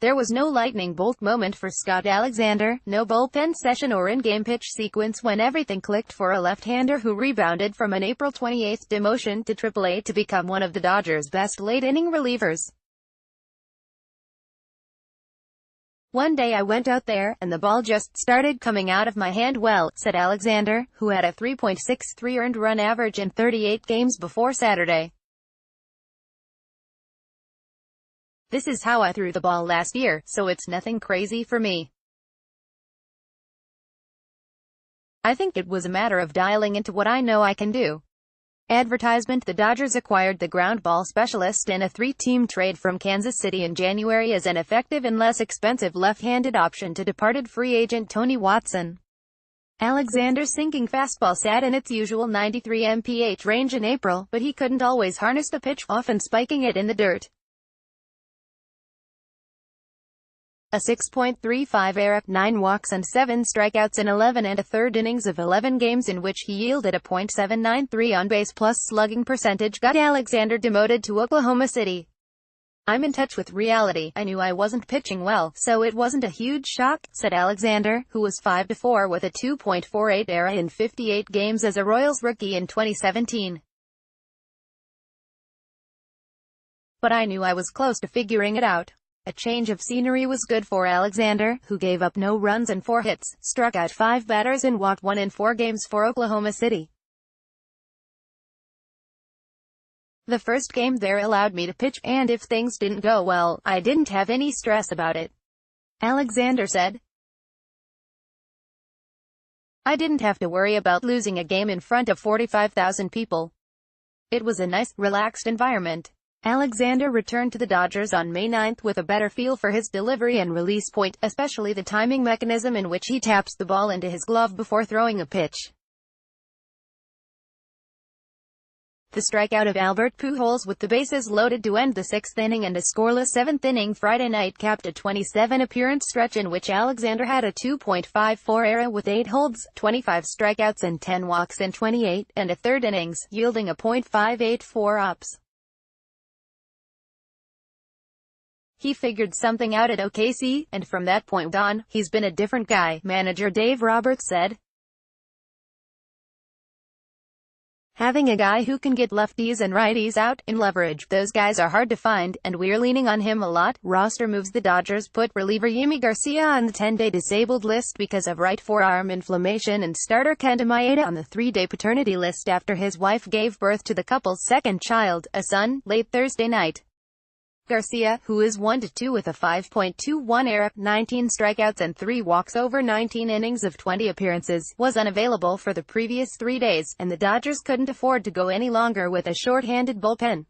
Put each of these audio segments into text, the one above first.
There was no lightning bolt moment for Scott Alexander, no bullpen session or in-game pitch sequence when everything clicked for a left-hander who rebounded from an April 28 demotion to AAA to become one of the Dodgers' best late-inning relievers. "One day I went out there, and the ball just started coming out of my hand well," said Alexander, who had a 3.63 earned run average in 38 games before Saturday. "This is how I threw the ball last year, so it's nothing crazy for me. I think it was a matter of dialing into what I know I can do." Advertisement: The Dodgers acquired the ground ball specialist in a three-team trade from Kansas City in January as an effective and less expensive left-handed option to departed free agent Tony Watson. Alexander's sinking fastball sat in its usual 93 mph range in April, but he couldn't always harness the pitch, often spiking it in the dirt. A 6.35 ERA, 9 walks and 7 strikeouts in 11 and a third innings of 11 games in which he yielded a .793 on-base plus slugging percentage got Alexander demoted to Oklahoma City. "I'm in touch with reality. I knew I wasn't pitching well, so it wasn't a huge shock," said Alexander, who was 5-4 with a 2.48 ERA in 58 games as a Royals rookie in 2017. "But I knew I was close to figuring it out." A change of scenery was good for Alexander, who gave up no runs and 4 hits, struck out 5 batters and walked 1 in 4 games for Oklahoma City. "The first game there allowed me to pitch, and if things didn't go well, I didn't have any stress about it," Alexander said. "I didn't have to worry about losing a game in front of 45,000 people. It was a nice, relaxed environment." Alexander returned to the Dodgers on May 9 with a better feel for his delivery and release point, especially the timing mechanism in which he taps the ball into his glove before throwing a pitch. The strikeout of Albert Pujols with the bases loaded to end the 6th inning and a scoreless 7th inning Friday night capped a 27-appearance stretch in which Alexander had a 2.54 ERA with 8 holds, 25 strikeouts and 10 walks in 28 and a third innings, yielding a .584 OPS. "He figured something out at OKC, and from that point on, he's been a different guy," manager Dave Roberts said. "Having a guy who can get lefties and righties out in leverage, those guys are hard to find, and we're leaning on him a lot." Roster moves: The Dodgers put reliever Yimi Garcia on the 10-day disabled list because of right forearm inflammation and starter Kenta Maeda on the 3-day paternity list after his wife gave birth to the couple's second child, a son, late Thursday night. Garcia, who is 1-2 with a 5.21 ERA, 19 strikeouts and 3 walks over 19 innings of 20 appearances, was unavailable for the previous 3 days, and the Dodgers couldn't afford to go any longer with a short-handed bullpen.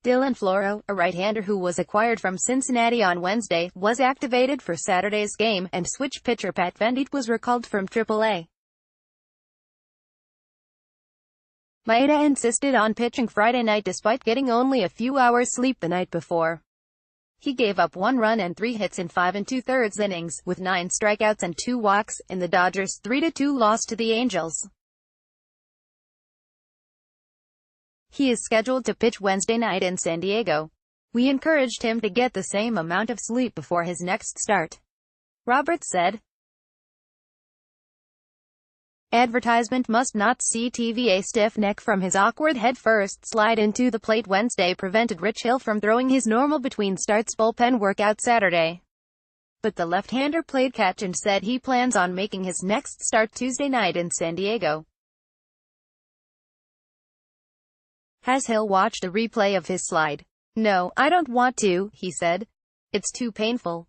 Dylan Floro, a right-hander who was acquired from Cincinnati on Wednesday, was activated for Saturday's game, and switch pitcher Pat Venditte was recalled from AAA. Maeda insisted on pitching Friday night despite getting only a few hours sleep the night before. He gave up 1 run and 3 hits in 5 2/3 innings, with 9 strikeouts and 2 walks, in the Dodgers' 3-2 loss to the Angels. He is scheduled to pitch Wednesday night in San Diego. "We encouraged him to get the same amount of sleep before his next start," Roberts said. Advertisement: Must not see TV. A stiff neck from his awkward head-first slide into the plate Wednesday prevented Rich Hill from throwing his normal between-starts bullpen workout Saturday. But the left-hander played catch and said he plans on making his next start Tuesday night in San Diego. Has Hill watched a replay of his slide? "No, I don't want to," he said. "It's too painful.